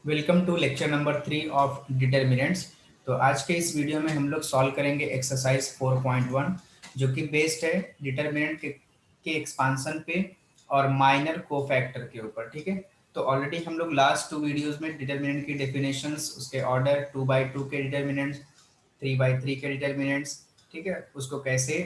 Welcome to lecture number 3 of determinants. तो आज के इस वीडियो में हम लोग सॉल्व करेंगे एक्सरसाइज 4.1 जो कि बेस्ड है डिटर्मिनेंट के एक्सपांसन पे और माइनर कोफैक्टर के ऊपर। ठीक है, तो ऑलरेडी हम लोग लास्ट 2 वीडियोस में डिटर्मिनेंट की डेफिनेशंस, उसके ऑर्डर, 2/2 के डिटर्मिनेंट्स, 3/3 के डिटर्मिनेंट्स, ठीक है, उसको कैसे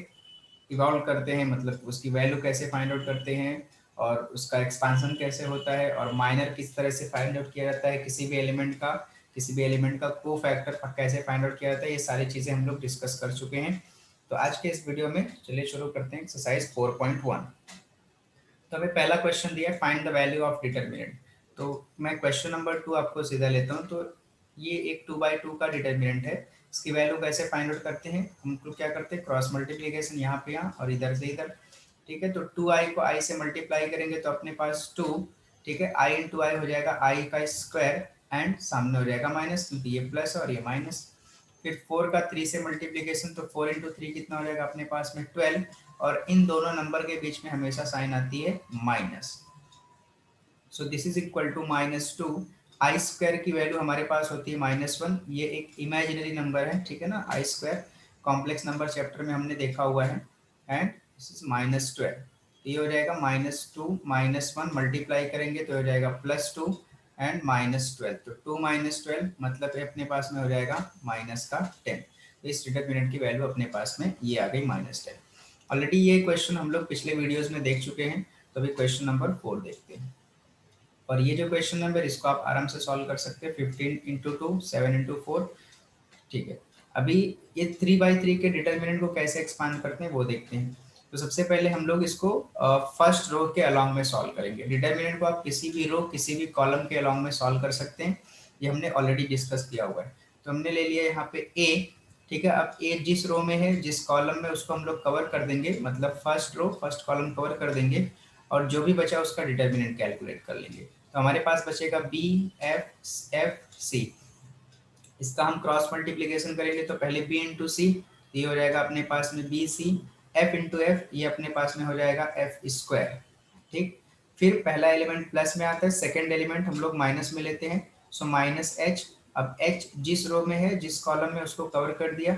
इवॉल्व करते हैं, मतलब उसकी वैल्यू कैसे फाइंड आउट करते हैं और उसका एक्सपांसन कैसे होता है और माइनर किस तरह से फाइंड आउट किया जाता है, किसी भी एलिमेंट का को फैक्टर कैसे फाइंड आउट किया जाता है, ये सारी चीज़ें हम लोग डिस्कस कर चुके हैं। तो आज के इस वीडियो में चलिए शुरू करते हैं एक्सरसाइज 4.1। तो हमें पहला क्वेश्चन दिया है, find the value of determinant. तो मैं क्वेश्चन नंबर 2 आपको सीधा लेता हूँ। तो ये एक 2/2 का डिटर्मिनेंट है, इसकी वैल्यू कैसे फाइंड आउट करते हैं, हम लोग क्या करते हैं, क्रॉस मल्टीप्लीकेशन, यहाँ पे यहाँ और इधर से इधर। ठीक है, तो 2i को i से मल्टीप्लाई करेंगे तो अपने पास 2, ठीक है, i इंटू आई हो जाएगा i का स्क्वायर एंड सामने हो जाएगा माइनस, क्योंकि ये प्लस और ये माइनस। फिर 4 का 3 से मल्टीप्लीकेशन, तो 4 इंटू थ्री कितना हो जाएगा अपने पास में 12, और इन दोनों नंबर के बीच में हमेशा साइन आती है minus. So this is equal to -2। I square की वैल्यू हमारे पास होती है -1, ये एक इमेजिनरी नंबर है, ठीक है ना। आई स्क्वायर कॉम्प्लेक्स नंबर चैप्टर में हमने देखा हुआ है, एंड दिस इज -12। ये हो जाएगा -2 -1 मल्टीप्लाई करेंगे तो हो जाएगा +2 एंड -12। तो 2 -12 मतलब अपने पास में हो जाएगा -10। इस डिटरमिनेंट की वैल्यू अपने पास में ये आ गई -10। ऑलरेडी ये क्वेश्चन हम लोग पिछले वीडियोस में देख चुके हैं, तो अभी क्वेश्चन नंबर 4 देखते हैं। और ये जो क्वेश्चन नंबर, इसको आप आराम से सॉल्व कर सकते हैं। 15 इंटू 2 7 इंटू 4। ठीक है, अभी ये 3/3 के डिटर्मिनेंट को कैसे एक्सपांड करते हैं वो देखते हैं। तो सबसे पहले हम लोग इसको फर्स्ट रो के अलॉन्ग में सॉल्व करेंगे। डिटर्मिनेंट को आप किसी भी रो, किसी भी कॉलम के अलॉन्ग में सॉल्व कर सकते हैं, ये हमने ऑलरेडी डिस्कस किया हुआ है। तो हमने ले लिया यहाँ पे ए, ठीक है। अब ए जिस रो में है, जिस कॉलम में, उसको हम लोग कवर कर देंगे, मतलब first row first column cover कर देंगे, और जो भी बचा उसका डिटर्मिनेंट कैलकुलेट कर लेंगे। तो हमारे पास बचेगा बी एफ एफ सी। इसका हम क्रॉस मल्टीप्लीकेशन करेंगे तो पहले बी इंटू सी, ये हो जाएगा अपने पास में B C. F into F, ये अपने पास में हो जाएगा एफ स्क्वायर। ठीक, फिर पहला एलिमेंट प्लस में आता है, सेकेंड एलिमेंट हम लोग माइनस में लेते हैं, सो -h। अब h जिस रो में है, जिस कॉलम में, उसको कवर कर दिया,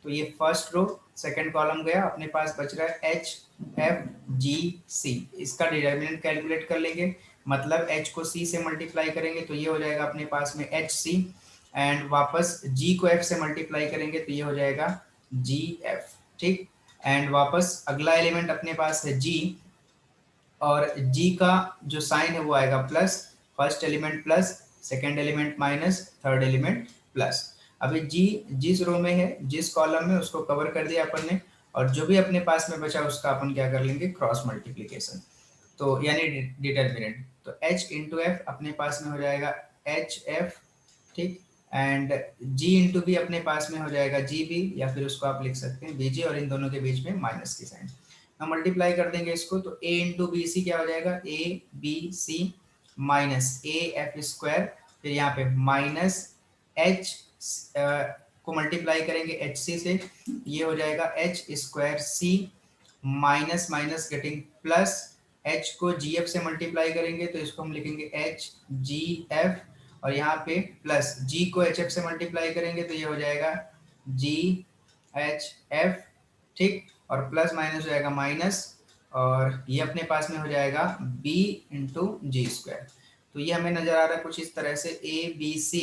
तो ये फर्स्ट रो, सेकेंड कॉलम गया, अपने पास बच रहा है h f g c। इसका डिटर्मिनेंट कैलकुलेट कर लेंगे, मतलब h को c से मल्टीप्लाई करेंगे तो ये हो जाएगा अपने पास में एच सी, एंड वापस g को f से मल्टीप्लाई करेंगे तो ये हो जाएगा जी एफ। ठीक, एंड वापस अगला एलिमेंट अपने पास है g, और g का जो साइन है वो आएगा plus, first element plus, second element minus, third element plus. अभी g जिस रो में है, जिस कॉलम में, उसको कवर कर दिया अपन ने, और जो भी अपने पास में बचा उसका अपन क्या कर लेंगे, क्रॉस मल्टीप्लीकेशन, तो यानी डिटर्मिनेंट। तो h इंटू एफ अपने पास में हो जाएगा एच एफ, ठीक, एंड g इंटू बी अपने पास में हो जाएगा जी बी, या फिर उसको आप लिख सकते हैं बीजी, और इन दोनों के बीच में माइनस की साइन। हम मल्टीप्लाई कर देंगे इसको, तो a इंटू बी सी क्या हो जाएगा, A B C minus A F square, फिर यहाँ पे माइनस एच को मल्टीप्लाई करेंगे एच सी से, ये हो जाएगा H square C, minus minus getting plus, h को gf से मल्टीप्लाई करेंगे तो इसको हम लिखेंगे h g f, और यहाँ पे प्लस g को hf से मल्टीप्लाई करेंगे तो ये हो जाएगा g h f। ठीक, और प्लस माइनस हो जाएगा माइनस, और ये अपने पास में हो जाएगा b इंटू जी स्क्वायर। तो ये हमें नजर आ रहा है कुछ इस तरह से a b c।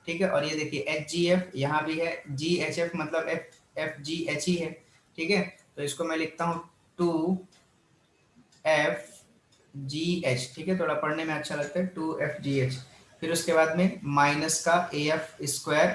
ठीक है, और ये देखिए एच जी एफ यहाँ भी है, जी एच एफ मतलब एफ जी एच ही है। ठीक है, तो इसको मैं लिखता हूँ 2f जी एच, ठीक है, थोड़ा पढ़ने में अच्छा लगता है, 2f जी एच। फिर उसके बाद में माइनस का ए एफ स्क्वायर,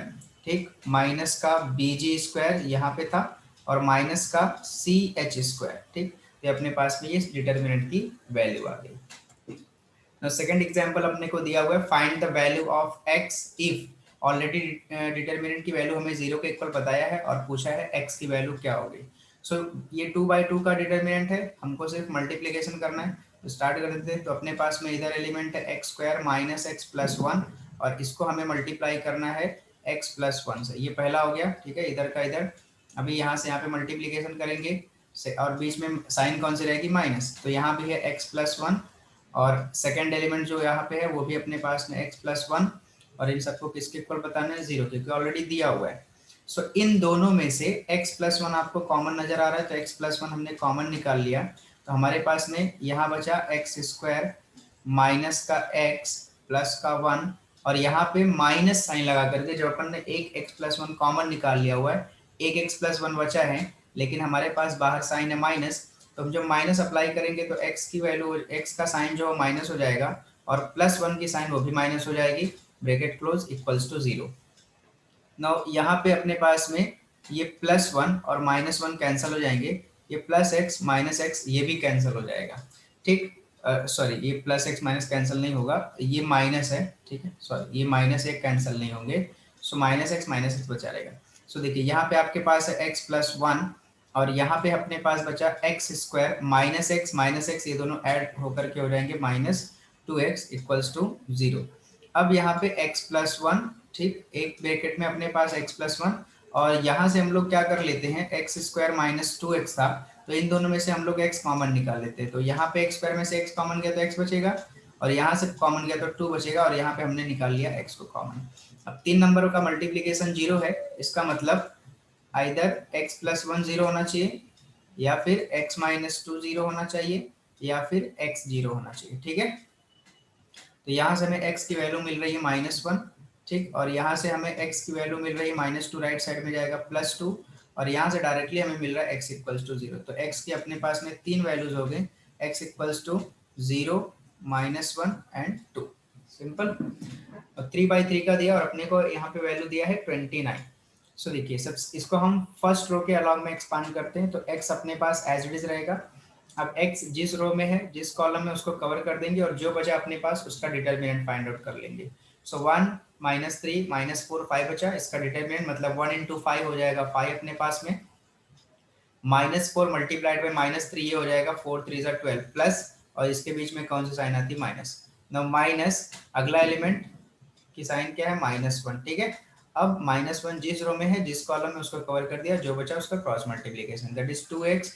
ठीक, माइनस का बी जी स्क्वायर यहाँ पे था, और माइनस का सी एच स्क्वायर। ठीक, तो अपने पास में ये डिटर्मिनेंट की वैल्यू आ गई। सेकेंड एग्जाम्पल अपने को दिया हुआ है, find the value of x if. Already determinant की वैल्यू हमें 0 के इक्वल बताया है, और पूछा है x की वैल्यू क्या होगी। सो ये 2/2 का डिटर्मिनेंट है, हमको सिर्फ मल्टीप्लीकेशन करना है। तो स्टार्ट कर देते हैं। तो अपने पास में इधर एलिमेंट है x square minus x plus 1, और इसको हमें मल्टीप्लाई करना है x प्लस 1 से। ये पहला हो गया, ठीक है, इधर का इधर। अभी यहाँ से यहाँ पे मल्टीप्लीकेशन करेंगे, और बीच में साइन कौन सी रहेगी, माइनस, तो यहाँ भी है x प्लस 1, और सेकेंड एलिमेंट जो यहाँ पे है वो भी अपने पास में x प्लस 1, और इन सबको किसके इक्वल बताना है, 0, क्योंकि ऑलरेडी दिया हुआ है। सो इन दोनों में से x+1 आपको कॉमन नजर आ रहा है, तो x+1 हमने कॉमन निकाल लिया, तो हमारे पास में यहाँ बचा x² माइनस का x प्लस का 1, और यहाँ पे माइनस साइन लगा करके, जब अपन ने एक x+1 कॉमन निकाल लिया हुआ है, एक x+1 बचा है, लेकिन हमारे पास बाहर साइन है माइनस, तो हम जब माइनस अप्लाई करेंगे तो x की वैल्यू, x का साइन जो माइनस हो जाएगा, और +1 की साइन वो भी माइनस हो जाएगी, bracket close, equals to 0। Now यहाँ पे अपने पास में ये +1 और -1 कैंसिल हो जाएंगे, ये +x -x ये भी कैंसिल हो जाएगा, ठीक। सॉरी, ये +x माइनस कैंसिल नहीं होगा, ये माइनस है, ठीक है, सॉरी, ये -1 कैंसिल नहीं होंगे, सो -x बचा रहेगा। सो देखिए यहाँ पे आपके पास है x+1, और यहाँ पे अपने पास बचा x² -x ये दोनों ऐड होकर के हो जाएंगे -2x इक्वल्स टू 0। अब यहाँ पे x+1, ठीक, एक ब्रैकेट में अपने पास x+1, और यहाँ से हम लोग क्या कर लेते हैं, x² - 2x था, तो इन दोनों में से हम लोग x कॉमन निकाल लेते हैं, तो यहाँ पे x² में से x कॉमन गया तो x बचेगा, और यहाँ से कॉमन गया तो 2 बचेगा, और यहाँ पे हमने निकाल लिया x को कॉमन। अब तीन नंबरों का मल्टीप्लीकेशन 0 है, इसका मतलब आइदर x+1 0 होना चाहिए, या फिर x - 2 0 होना चाहिए, या फिर x 0 होना चाहिए, ठीक है। तो यहाँ से हमें x की वैल्यू मिल रही है -1, ठीक, और यहाँ से हमें x की वैल्यू मिल रही है -2, राइट साइड में जाएगा +2, और यहाँ से डायरेक्टली हमें मिल रहा है x इक्वल्स टू 0। तो x की अपने पास में तीन वैल्यूज हो गए, x equals to 0, -1 and 2, simple. और 3/3 का दिया, और अपने को यहाँ पे वैल्यू दिया है 29। सो देखिए, सब इसको हम फर्स्ट रो के अलॉन्ग में एक्सपांड करते हैं, तो x अपने पास एज इट इज रहेगा। अब x जिस रो में है, जिस कॉलम में, उसको कवर कर देंगे, और जो बचा अपने पास उसका डिटरमिनेंट फाइंड आउट कर लेंगे। सो 1 -3 -4 5 बचा, इसका डिटरमिनेंट मतलब 1 × 5 हो जाएगा 5 अपने पास में, -4 मल्टीप्लाइड बाई -3 ये हो जाएगा 4 3 12 प्लस, और इसके बीच में कौन सी साइन आती है, माइनस। नाउ माइनस, अगला एलिमेंट की साइन क्या है, -1, ठीक है। अब -1 जिस रो में है, जिस कॉलम में, उसको कवर कर दिया, जो बचा उसका cross multiplication, that is 2x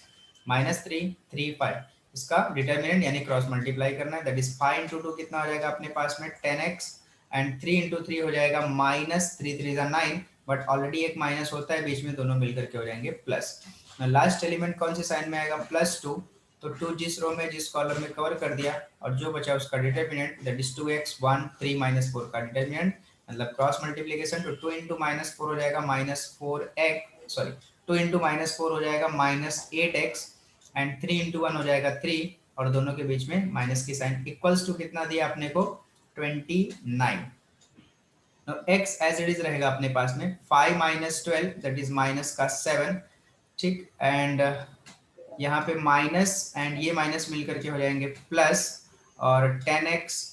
-3 3 5, इसका डिटरमिनेंट यानी क्रॉस मल्टीप्लाई करना है, दैट इज 5 × 2 कितना हो जाएगा अपने पास में 10x, एंड 3 × 3 हो जाएगा -3 3 9, बट ऑलरेडी एक माइनस होता है बीच में, दोनों मिलकर के हो जाएंगे प्लस। लास्ट एलिमेंट कौन से साइन में आएगा, +2, तो 2 जिस रो में, जिस कॉलम में कवर कर दिया, और जो बचा उसका डिटरमिनेंट, दैट इज 2x 1 3 -4 का डिटरमिनेंट, मतलब क्रॉस मल्टीप्लिकेशन, तो 2 × -4 हो जाएगा -4x, सॉरी, 2 × -4 हो जाएगा -8x, एंड 3 × 1 हो जाएगा 3, और दोनों के बीच में माइनस की साइन, इक्वल्स टू कितना दिया अपने को, 29। तो x एज इट इज रहेगा अपने पास में 5 - 12, दैट इज माइनस का 7, ठीक, एंड यहाँ पे माइनस एंड ये माइनस मिल करके हो जाएंगे प्लस, और 10x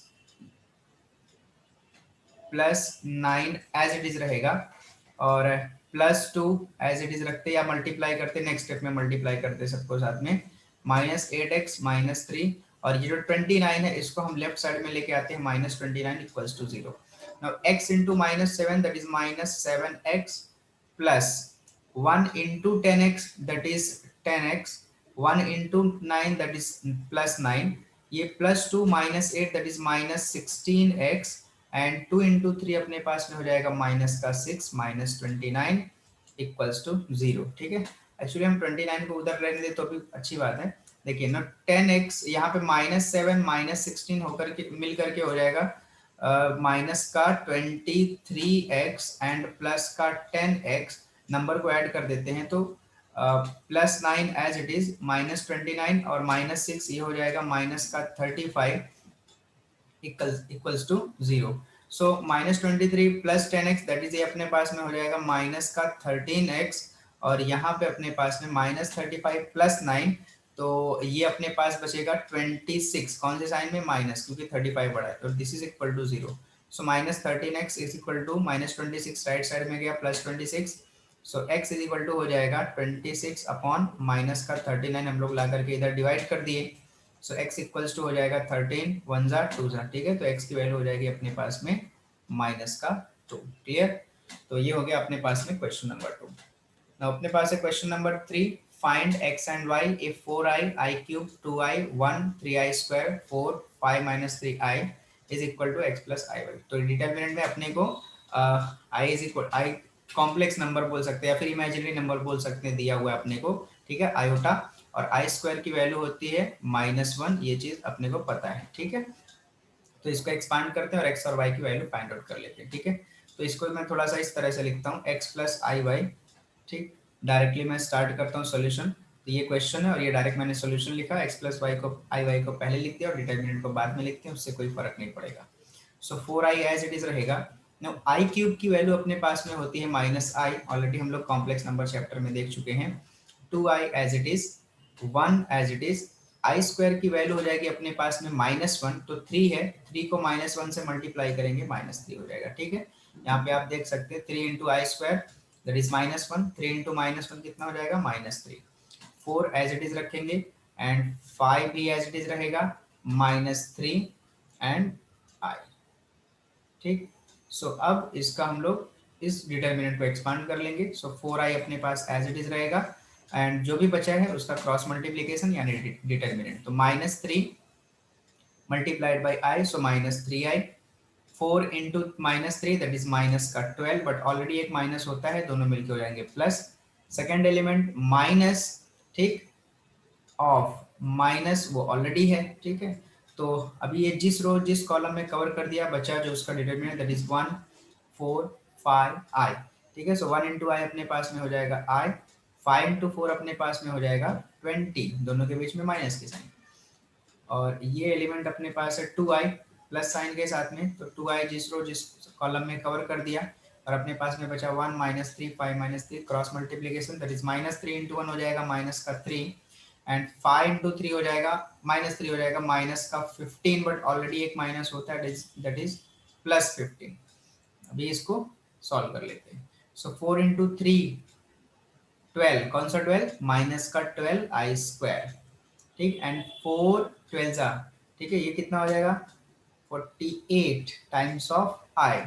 + 9 एज इट इज रहेगा, और +2 एज इट इज रखते, या मल्टीप्लाई करते, नेक्स्ट स्टेप में मल्टीप्लाई करते सबको साथ में, -8x -3, और ये जो 29 है, इसको हम लेफ्ट साइड में लेके आते हैं, -29 equals to 0। Now x × -7, that is -7x, plus 1 × 10x, that is 10x, 1 × 9, that is +9, ये +2 -8, दैट इज -16x, एंड 2 × 3 अपने पास में हो जाएगा -6 -29 इक्वल्स टू 0, ठीक है। एक्चुअली हम 29 को उधर रहने दें तो भी अच्छी बात है। देखिए ना, 10x यहाँ पे -7 -16 होकर के मिल करके हो जाएगा माइनस का 23x एंड प्लस का 10x, नंबर को ऐड कर देते हैं तो +9 एज इट इज, -29 और -6 ये हो जाएगा माइनस का 35 equals to 0। So -23 + 10x, that is ये अपने पास में हो जाएगा माइनस का 13x, और यहाँ पे अपने पास में -35 + 9, तो ये अपने पास बचेगा 26, कौन से साइन में, माइनस, क्योंकि 35 बड़ा है, तो this is equal to 0। So -13x is equal to -26, right side में गया +26, so x is equal to हो जाएगा 26 अपॉन माइनस का 39, हम लोग ला करके इधर डिवाइड कर दिए, सो x इक्वल्स टू हो जाएगा 13 1 ज़ा 2 ज़ा, ठीक है। तो x की वैल्यू हो जाएगी अपने पास में -2, क्लियर। तो ये हो गया अपने पास में क्वेश्चन नंबर 2। नाउ अपने पास है question number 3, find x and y if 4i, i cube, 2i, 1, 3i square, 4, 5 - 3i is equal to X plus I Y. तो डिटर्मिनेंट में अपने को I is equal I complex number बोल सकते हैं या फिर इमेजिनरी नंबर बोल सकते हैं, दिया हुआ है अपने को, ठीक है, आयोटा, और आई स्क्वायर की वैल्यू होती है -1, ये चीज अपने को पता है, ठीक है। तो इसको एक्सपांड करते हैं और एक्स और वाई की वैल्यू फाइंड आउट कर लेते हैं, ठीक है। तो इसको मैं थोड़ा सा इस तरह से लिखता हूँ, एक्स प्लस आई वाई, ठीक। डायरेक्टली मैं स्टार्ट करता हूँ सोल्यूशन। तो ये क्वेश्चन है और ये डायरेक्ट मैंने सोल्यूशन लिखा, एक्स प्लस वाई को आई वाई को पहले लिखते हैं और डिटर्मिनेंट को बाद में लिखते हैं, उससे कोई फर्क नहीं पड़ेगा। सो 4i एज इट इज रहेगा। नाउ आई क्यूब की वैल्यू अपने पास में होती है -i, ऑलरेडी हम लोग कॉम्प्लेक्स नंबर चैप्टर में देख चुके हैं। 2i as it is, 1 as it is, I square की वैल्यू हो जाएगी अपने पास में -1, तो 3 है, 3 को -1 से मल्टीप्लाई करेंगे -3 हो जाएगा, ठीक है। यहाँ पे आप देख सकते हैं 3 into I square that is -1, 3 into -1 कितना हो जाएगा -3। 4 एज इट इज रखेंगे एंड 5 भी एज इट इज रहेगा, -3 एंड आई, ठीक। सो अब इसका हम लोग इस डिटर्मिनेंट को एक्सपांड कर लेंगे। सो 4i अपने पास एज इट इज रहेगा एंड जो भी बचा है उसका क्रॉस मल्टीप्लीकेशन यानी डिटर्मिनेंट, तो -3 multiplied by I, so -3i, 4 into -3 that is minus का 12, बट ऑलरेडी एक माइनस होता है, दोनों मिलके हो जाएंगे प्लस, सेकेंड एलिमेंट माइनस, ठीक, ऑफ, माइनस वो ऑलरेडी है, ठीक है। तो अभी ये जिस रो जिस कॉलम में कवर कर दिया, बचा जो उसका डिटरमिनेंट दैट इज 1 4 5 आई, ठीक है। सो 1 इंटू आई अपने पास में हो जाएगा आई, 5 इंटू 4 अपने पास में हो जाएगा 20, दोनों के बीच में माइनस के साइन, और ये एलिमेंट अपने पास है 2i प्लस साइन के साथ में, तो 2i जिस रो जिस कॉलम में कवर कर दिया, और अपने पास में बचा 1 -3 5 -3 cross multiplication that is -3 into 1 हो जाएगा माइनस का 3 एंड 5 इंटू 3 हो जाएगा -3 हो जाएगा माइनस का 15, बट ऑलरेडी एक माइनस होता है दैट इज +15। अभी इसको सॉल्व कर लेते हैं। सो 4 इंटू 3 12, कौन सा 12, माइनस का 12 आई स्क्वायर, ठीक, एंड 4 12 ठीक है, ये कितना हो जाएगा 48 times of I,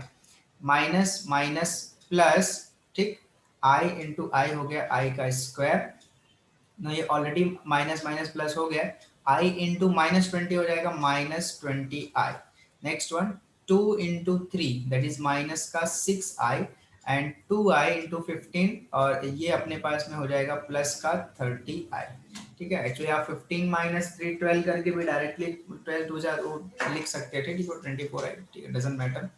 minus minus plus, ठीक, आई इंटू आई हो गया आई का स्क्वायर, ना ये ऑलरेडी माइनस माइनस प्लस हो गया, आई इंटू -20 हो जाएगा -20i, next one 2 into 3 that is minus का 6i एंड 2i इंटू 15, और ये अपने पास में हो जाएगा प्लस का 30i, ठीक है। एक्चुअली आप 15 - 3 12 करके भी डायरेक्टली 12 2 लिख सकते थे, ठीक है, 24i, ठीक है, डजंट मैटर।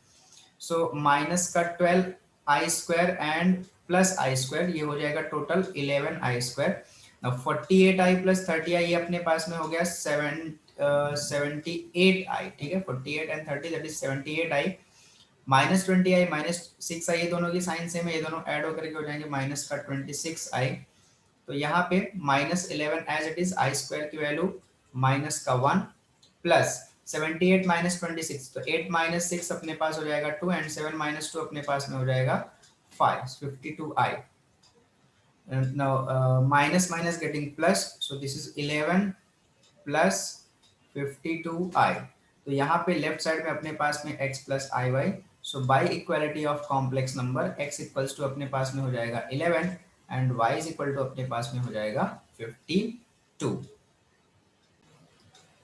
सो माइनस का 12 I square and plus I square, ये हो जाएगा टोटल 11 आई स्क्वायर। 48i प्लस 30i ये अपने पास में हो गया 78i, ठीक है, 48 and 30 that is 78i, -20i -6i, ये दोनों की साइन सेम है, ये दोनों ऐड होकर के हो जाएंगे माइनस का 26i। तो यहाँ पे -11 as it is, I square की वैल्यू माइनस का 1 प्लस 78 -26, तो 8 - 6 अपने पास हो जाएगा 2 एंड 7 - 2 अपने पास में हो जाएगा 5, 52i। now minus minus getting plus, so this is 11 plus 52i, तो यहाँ पे लेफ्ट साइड में अपने पास में x plus I Y, so by equality of complex number x equals to अपने पास में हो जाएगा 11 and y is equal to अपने पास में हो जाएगा 52।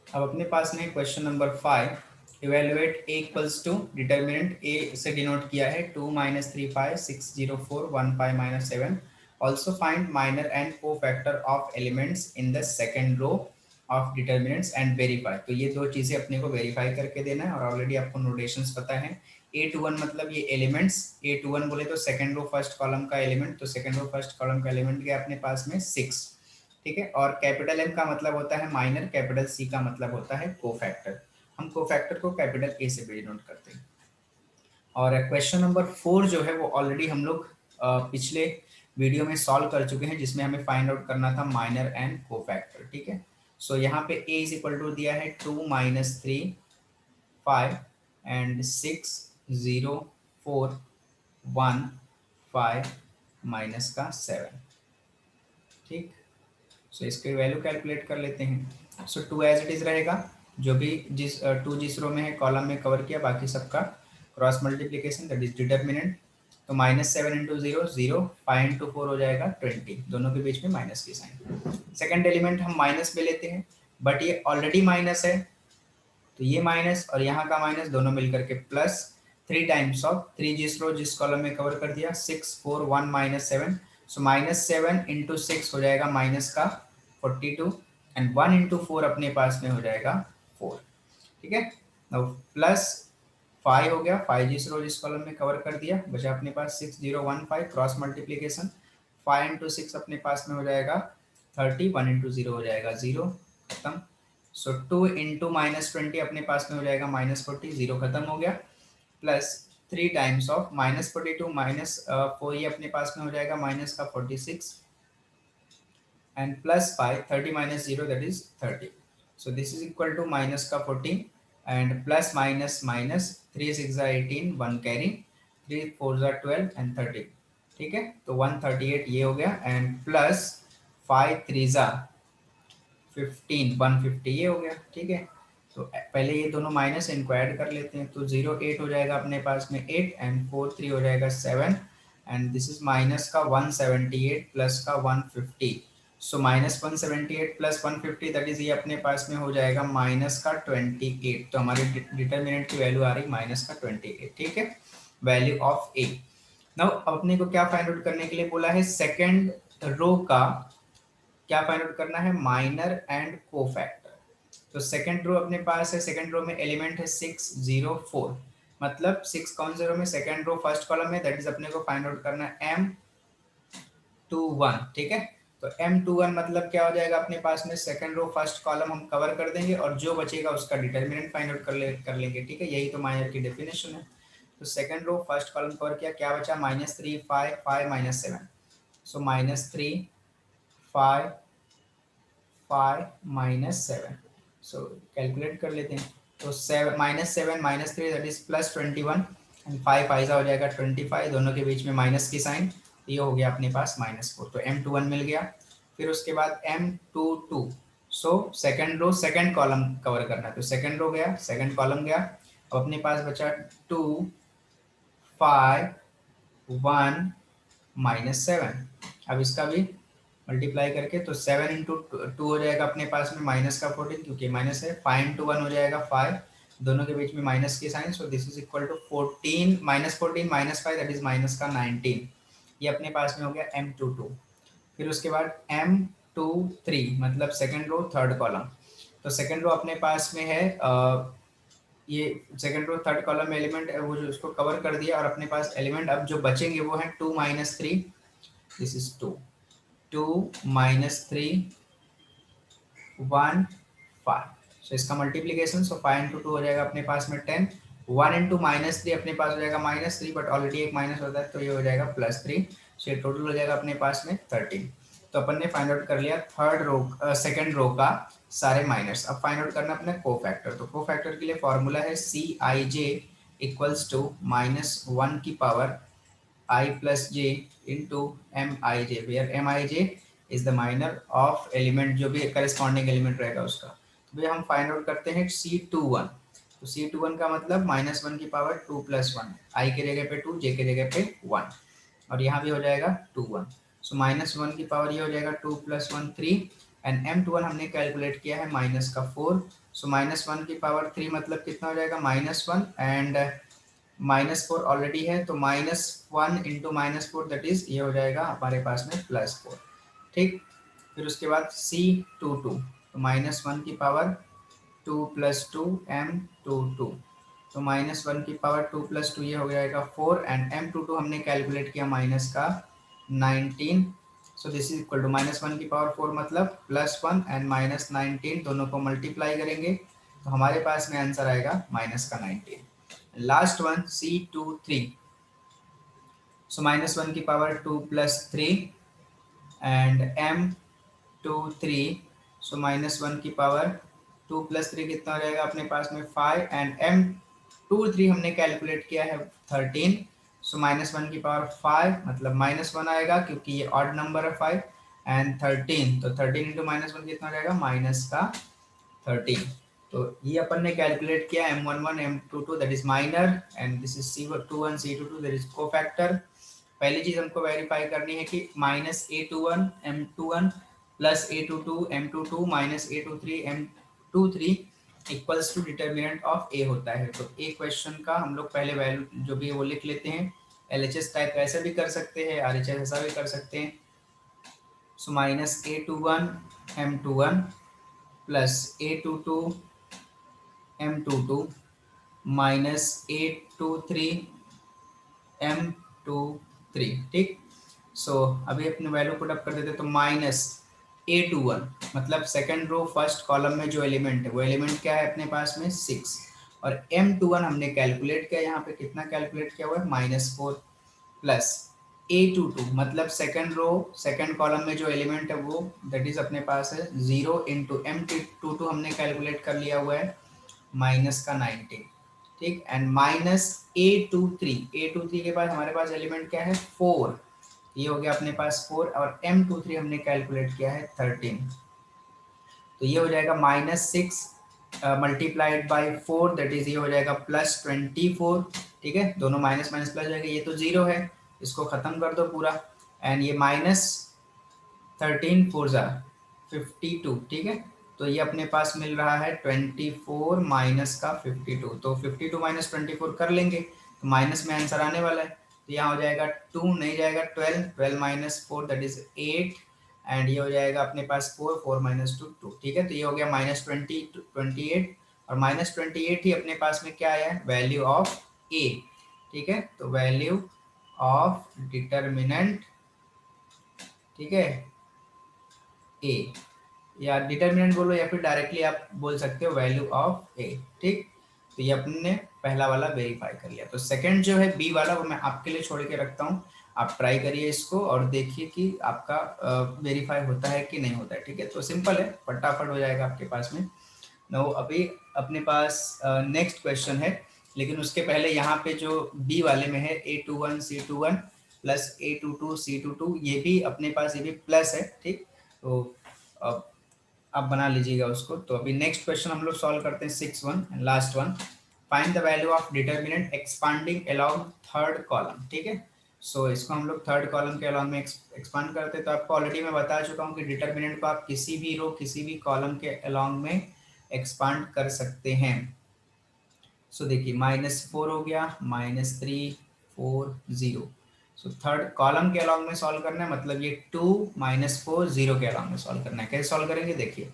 अब अपने पास में question number 5, evaluate a equals to, determinant a से डिनोट किया है 2 - 3 5 6 0 4 1 5 - 7, also find minor and cofactor of elements in the second row of determinants and verify। तो ये दो चीजें अपने को वेरीफाई करके देना है, और ऑलरेडी आपको नोटेशंस पता है। A21 मतलब ये एलिमेंट्स, A21 बोले तो सेकंड रो फर्स्ट कॉलम का एलिमेंट, तो सेकंड रो फर्स्ट कॉलम का एलिमेंट गया अपने पास में 6, ठीक है, और कैपिटल M का मतलब होता है माइनर, कैपिटल C का मतलब होता है कोफैक्टर। हम कोफैक्टर को कैपिटल A से भी डिनोट करते हैं। और क्वेश्चन नंबर 4 जो है वो ऑलरेडी हम लोग पिछले वीडियो में सॉल्व कर चुके हैं, जिसमें हमें फाइंड आउट करना था माइनर एंड कोफैक्टर, ठीक है। सो यहाँ पे a इज इक्वल टू दिया है 2 - 3 5 एंड 6 0 4 1 5 माइनस का 7, ठीक। सो इसके वैल्यू कैलकुलेट कर लेते हैं। सो 2 एज इट इज रहेगा, जो भी जिस 2 जिस रो में है कॉलम में कवर किया, बाकी सबका cross multiplication that is determinant, तो -7 इंटू 0 0, 5 इंटू 4 हो जाएगा 20, दोनों के बीच में माइनस की साइन। सेकंड एलिमेंट हम माइनस में लेते हैं, बट ये ऑलरेडी माइनस है, तो ये माइनस और यहाँ का माइनस दोनों मिलकर के प्लस 3 टाइम्स ऑफ 3 जिस कॉलम में कवर कर दिया 6 4 1 -7, सो -7 इंटू 6 हो जाएगा माइनस का 42 एंड 1 इंटू 4 अपने पास में हो जाएगा 4। ठीक है, प्लस 5 हो गया, 5 जिस कॉलम में कवर कर दिया, बचा अपने पास 6015 क्रॉस मल्टीप्लीकेशन 5 इंटू 6 अपने पास में हो जाएगा 30, 1 इंटू 0 हो जाएगा 0, खत्म। सो 2 इंटू -20 अपने पास में हो जाएगा -40, 0 खत्म हो गया, प्लस 3 टाइम्स ऑफ -42 -4 ये अपने पास में हो जाएगा माइनस का 46 and plus 5 30 minus 0 that is 30, so this is equal to minus का 14 and plus minus minus 3 6 18 1 carry 3 4 12 and 13। ठीक है, तो 138 ये हो गया एंड प्लस 5 3 15 150 ये हो गया। ठीक है, तो पहले ये दोनों माइनस इनको ऐड कर लेते हैं, तो 0 8 हो जाएगा अपने पास में 8 एंड 4 3 हो जाएगा 7 एंड दिस इज माइनस का 178 प्लस का 150, so minus 178 plus 150 that is ये अपने पास में हो जाएगा माइनस का 28। तो हमारे डिटर्मिनेंट की वैल्यू आ रही माइनस का 28। ठीक है, वैल्यू ऑफ ए। नाउ अपने को क्या फाइंड आउट करने के लिए बोला है, सेकंड रो का क्या फाइंड आउट करना है, माइनर एंड कोफैक्टर। तो सेकंड रो अपने पास है, सेकंड रो में एलिमेंट है 6 0 4, मतलब 6 कौन से रो में, सेकंड रो फर्स्ट कॉलम में, दैट इज अपने को फाइंड आउट करना है M21। ठीक है, तो M21 मतलब क्या हो जाएगा अपने पास में, सेकंड रो फर्स्ट कॉलम हम कवर कर देंगे और जो बचेगा उसका डिटर्मिनेंट फाइंड आउट कर लेंगे। ठीक है, यही तो माइनर की डेफिनेशन है। तो second row first column cover किया, क्या बचा -3 5 5 -7, सो -3 5 5 -7, सो कैलकुलेट कर लेते हैं, तो 7 -7 -3 दैट इज +21 एंड 5 फाइजा हो जाएगा 25, दोनों के बीच में माइनस की साइन, ये हो गया अपने पास -4, तो M21 मिल गया। फिर उसके बाद M22, so second row second column cover करना है, तो सेकंड रो गया, सेकंड कॉलम गया, अब अपने पास बचा 2 5 1 -7, अब इसका भी मल्टीप्लाई करके, तो 7 इंटू 2 हो जाएगा अपने पास में माइनस का 14, क्योंकि माइनस है, 5 इंटू 1 हो जाएगा 5, दोनों के बीच में माइनस की sign, so this is equal to 14 -14 -5 that is minus का 19, ये अपने पास में हो गया M22। फिर उसके बाद M23 मतलब सेकंड रो थर्ड कॉलम, तो सेकंड रो अपने पास में है ये सेकंड रो थर्ड कॉलम में एलिमेंट है वो जो उसको कवर कर दिया, और अपने पास एलिमेंट अब जो बचेंगे वो है 2 -3, दिस इज 2 2 -3 1 5, सो इसका मल्टीप्लीकेशन, सो 5 इंटू 2 हो जाएगा अपने पास में 10, 1 इंटू -3 अपने पास हो जाएगा -3, बट ऑलरेडी एक माइनस होता है तो ये हो जाएगा +3, सो ये टोटल हो जाएगा अपने पास में 13। तो अपन ने फाइंड आउट कर लिया थर्ड रो सेकंड रो का सारे माइनस। अब फाइंड आउट करना अपने कोफैक्टर, तो कोफैक्टर के लिए फॉर्मूला है Cij इक्वल्स टू -1 की power I plus j into Mij, where Mij is the minor of element जो भी corresponding element रहेगा उसका। तो भैया हम फाइंड आउट करते हैं C21, तो C21 का मतलब -1 की पावर 2 + 1, I के जगह पे 2, j के जगह पे 1, और यहाँ भी हो जाएगा 2 1, सो -1 की पावर ये हो जाएगा 2 + 1 3 एंड M21 हमने कैलकुलेट किया है माइनस का 4, सो -1 की पावर 3 मतलब कितना हो जाएगा -1 एंड -4 ऑलरेडी है, तो -1 इंटू -4 दैट इज ये हो जाएगा हमारे पास में +4। ठीक, फिर उसके बाद C22, तो -1 की पावर 2 + 2 M22, तो -1 की पावर 2 + 2 ये हो जाएगा 4 एंड M22 हमने कैलकुलेट किया माइनस का 19, so this is equal to -1 की पावर 4 मतलब +1 एंड -19 दोनों को मल्टीप्लाई करेंगे, तो हमारे पास में आंसर आएगा माइनस का 19। लास्ट वन C23, so -1 की पावर 2 + 3 and M23, so -1 की पावर 2 + 3 कितना हो जाएगा अपने पास में 5 एंड M23 हमने कैलकुलेट किया है 13, सो -1 की पावर 5 मतलब -1 आएगा क्योंकि ये ऑड नंबर है 5 एंड 13, तो 13 इंटू -1 कितना हो जाएगा माइनस का 13। तो ये अपन ने कैलकुलेट किया M11 M22 that is minor and this is C21 C22 that is cofactor. पहली चीज हमको वेरीफाई करनी है कि -A21 M21 + A22 M22 -A23 M23 equals to determinant of A होता है। तो ए क्वेश्चन का हम लोग पहले वैल्यू जो भी है वो लिख लेते हैं। एलएचएस टाइप ऐसे भी कर सकते हैं, आरएचएस ऐसा भी कर सकते हैं। So minus A21 M21 plus A22 M22 minus A23 M23, ठीक। सो अभी अपने वैल्यू पुट अप कर देते हैं। तो माइनस A21 मतलब सेकंड रो फर्स्ट कॉलम में जो एलिमेंट है वो एलिमेंट क्या है अपने पास में 6, और M21 हमने कैलकुलेट किया, यहाँ पे कितना कैलकुलेट किया हुआ है -4, प्लस A22 मतलब सेकंड रो सेकंड कॉलम में जो एलिमेंट है वो दैट इज अपने पास है 0 इंटू M22 हमने कैलकुलेट कर लिया हुआ है -19, ठीक। एंड माइनस A23 के बाद हमारे पास एलिमेंट क्या है 4, ये हो गया अपने पास 4, और M23 हमने कैलकुलेट किया है 13, तो ये हो जाएगा -6 मल्टीप्लाइड बाई 4 दैट इज ये हो जाएगा +24, ठीक है। दोनों माइनस माइनस प्लस जाएगा, ये तो 0 है, इसको खत्म कर दो पूरा। एंड ये -13 4 52, ठीक है। तो ये अपने पास मिल रहा है 24 माइनस का 52, तो 52 माइनस 24 कर लेंगे तो माइनस में आंसर आने वाला है। तो यहाँ हो जाएगा 2 नहीं जाएगा 12, 12 माइनस 4 दैट इज 8, एंड ये हो जाएगा अपने पास 4, 4 माइनस 2 2, ठीक है। तो ये हो गया -28, और -28 ही अपने पास में क्या आया है वैल्यू ऑफ ए, ठीक है। तो वैल्यू ऑफ डिटर्मिनेंट, ठीक है, ए, या डिटर्मिनेंट बोलो या फिर डायरेक्टली आप बोल सकते हो वैल्यू ऑफ ए, ठीक। तो ये अपने पहला वाला वेरीफाई कर लिया। तो सेकंड जो है बी वाला वो मैं आपके लिए छोड़ के रखता हूँ, आप ट्राई करिए इसको और देखिए कि आपका वेरीफाई होता है कि नहीं होता है, ठीक है। तो सिंपल है, फटाफट हो जाएगा आपके पास में। नो अभी अपने पास नेक्स्ट क्वेश्चन है, लेकिन उसके पहले यहाँ पे जो बी वाले में है A21 C21 plus A22 C22, ये भी अपने पास ये भी प्लस है, ठीक। तो अब आप बना लीजिएगा उसको। तो अभी नेक्स्ट क्वेश्चन हम लोग सॉल्व करते हैं 6-1 last one. Find the value of determinant expanding along third column, ठीक है। सो इसको हम लोग थर्ड कॉलम के अलोंग में एक्सपांड करते हैं। तो आपको ऑलरेडी मैं बता चुका हूँ कि डिटर्मिनेंट को आप किसी भी रो किसी भी कॉलम के अलोंग में एक्सपांड कर सकते हैं। सो देखिए -4 हो गया, -3 4 0। सो थर्ड कॉलम के अलोंग में सॉल्व करना है, मतलब ये 2 -4 0 के अलोंग में सॉल्व करना है। कैसे सॉल्व करेंगे देखिए।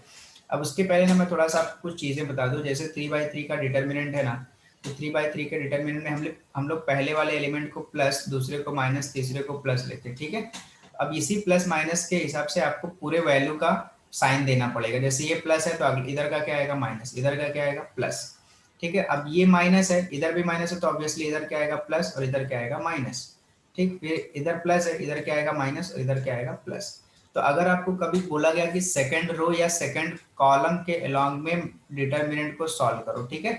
अब उसके पहले ना मैं थोड़ा सा आपको कुछ चीज़ें बता दूं। जैसे 3/3 का डिटर्मिनेंट है ना, तो 3/3 के डिटर्मिनेंट में हम लोग पहले वाले एलिमेंट को प्लस, दूसरे को माइनस, तीसरे को प्लस लेते हैं, ठीक है। अब इसी प्लस माइनस के हिसाब से आपको पूरे वैल्यू का साइन देना पड़ेगा। जैसे ये प्लस है तो इधर का क्या आएगा माइनस, इधर का क्या आएगा प्लस, ठीक है। अब ये माइनस है, इधर भी माइनस है, तो ऑब्वियसली इधर क्या आएगा प्लस और इधर क्या आएगा माइनस, ठीक। फिर इधर प्लस है, इधर क्या आएगा माइनस और इधर क्या आएगा प्लस। तो अगर आपको कभी बोला गया कि सेकंड रो या सेकंड कॉलम के अलोंग में डिटर्मिनेंट को सॉल्व करो, ठीक है,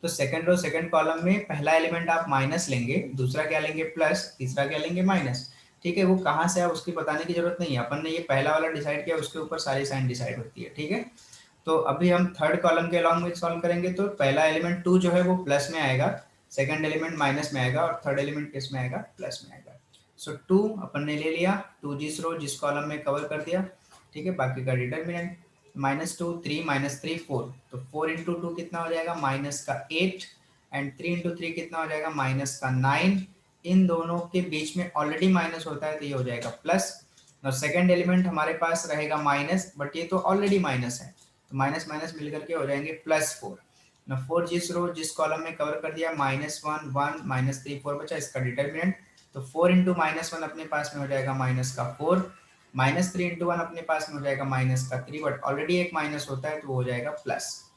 तो सेकंड रो सेकंड कॉलम में पहला एलिमेंट आप माइनस लेंगे, दूसरा क्या लेंगे प्लस, तीसरा क्या लेंगे माइनस, ठीक है। वो कहाँ से है उसकी बताने की जरूरत नहीं है, अपन ने ये पहला वाला डिसाइड किया, उसके ऊपर सारी साइन डिसाइड होती है, ठीक है। तो अभी हम थर्ड कॉलम के अलोंग में सॉल्व करेंगे। तो पहला एलिमेंट 2 जो है वो प्लस में आएगा, सेकंड एलिमेंट माइनस में आएगा, और थर्ड एलिमेंट किस में आएगा प्लस में आएगा। सो 2 अपन ने ले लिया, 2 जिस रो जिस कॉलम में कवर कर दिया, ठीक है। बाकी का डिटर्मिनेंट -2 3 -3 4, तो 4 इंटू 2 कितना हो जाएगा -8, एंड 3 इंटू 3 कितना हो जाएगा -9। इन दोनों के बीच में ऑलरेडी माइनस होता है तो ये हो जाएगा प्लस, और सेकंड एलिमेंट हमारे पास रहेगा माइनस, बट ये तो ऑलरेडी माइनस है, तो माइनस माइनस मिलकर के हो जाएंगे +4 ना। 4 जिस रो जिस कॉलम में कवर कर दिया, -1 1 -3 4 बचा इसका डिटर्मिनेंट। तो 4 इंटू -1 अपने पास में हो जाएगा -4, -3 इंटू 1 अपने पास में हो जाएगा -3, बट ऑलरेडी एक माइनस होता है तो वो हो जाएगा प्लस।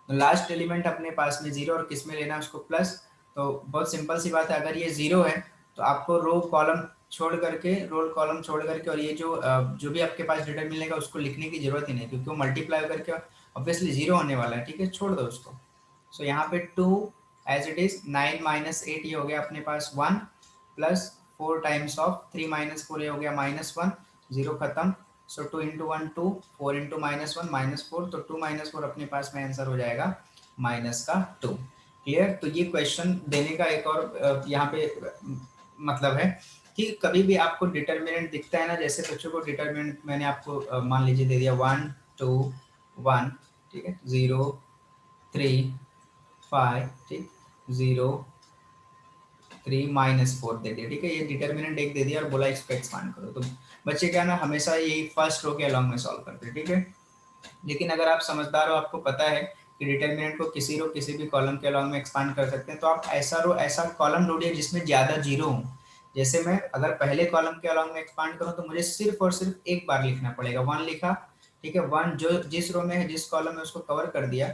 तो लास्ट एलिमेंट अपने पास में 0, और किस में लेना है उसको प्लस। तो बहुत सिंपल सी बात है, अगर ये 0 है तो आपको रो कॉलम छोड़ करके, रोल कॉलम छोड़ करके, और ये जो भी आपके पास डिटर्मिनेंट मिलेगा उसको लिखने की जरूरत ही नहीं, क्योंकि वो मल्टीप्लाई करके ऑब्वियसली 0 होने वाला है, ठीक है, छोड़ दो उसको। सो यहाँ पे 2 एज इट इज, 9 -8 ये हो गया अपने पास 1, प्लस 4 टाइम्स ऑफ 3 -4 ये हो गया -1, 0 खत्म। सो 2 इंटू 1 2, 4 इंटू -1 -4, तो 2 -4 अपने पास में आंसर हो जाएगा -2। क्लियर। तो ये क्वेश्चन देने का एक और यहाँ पे मतलब है कि कभी भी आपको डिटर्मिनेंट दिखता है ना, जैसे बच्चों को डिटर्मिनेंट मैंने आपको मान लीजिए दे दिया 1 2 1, ठीक है, 0 3 5, ठीक, 0 3 -4 दे दिया, ठीक है। ये डिटर्मिनेंट 1 दे दिया और बोला इसको एक्सपांड करो। तो बच्चे क्या ना हमेशा यही फर्स्ट रो के अलॉन्ग में सॉल्व करते हैं, ठीक है। लेकिन अगर आप समझदार हो, आपको पता है कि डिटर्मिनेंट को किसी रो किसी भी कॉलम के अलॉन्ग में एक्सपांड कर सकते हैं, तो आप ऐसा कॉलम ढूंढिए जिसमें ज्यादा जीरो हो। जैसे मैं अगर पहले कॉलम के अलॉन्ग में एक्सपांड करूं तो मुझे सिर्फ और सिर्फ एक बार लिखना पड़ेगा, 1 लिखा, ठीक है। 1 जो जिस रो में है, जिस कॉलम में, उसको कवर कर दिया,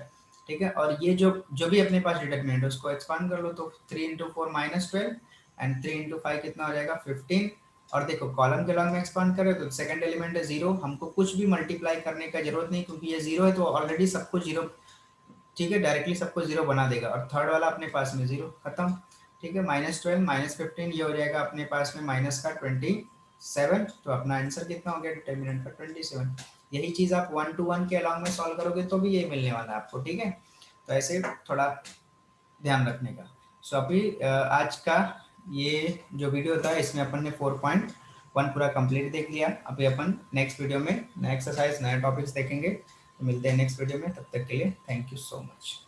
ठीक है। और ये जो जो भी अपने पास डिटर्मिनेंट है उसको एक्सपांड कर लो, तो 3 इंटू 4 -12 एंड 3 इंटू 5 कितना हो जाएगा 15। और देखो कॉलम के लॉन्ग में एक्सपांड करें तो सेकंड एलिमेंट है 0, हमको कुछ भी मल्टीप्लाई करने का जरूरत नहीं क्योंकि ये 0 है तो ऑलरेडी सबको 0, ठीक है, डायरेक्टली सबको 0 बना देगा। और थर्ड वाला अपने पास में 0, खत्म, ठीक है। -12 -15 ये हो जाएगा अपने पास में माइनस का 27, तो अपना आंसर कितना हो गया डिटर्मिनेंट का 27। यही चीज आप 1 to 1 के अलॉन्ग में सॉल्व करोगे तो भी ये मिलने वाला है आपको, ठीक है। तो ऐसे थोड़ा ध्यान रखने का। सो अभी आज का ये जो वीडियो था इसमें अपन ने 4.1 पूरा कंप्लीट देख लिया। अभी अपन नेक्स्ट वीडियो में नया एक्सरसाइज नया टॉपिक्स देखेंगे। तो मिलते हैं नेक्स्ट वीडियो में, तब तक के लिए थैंक यू सो मच।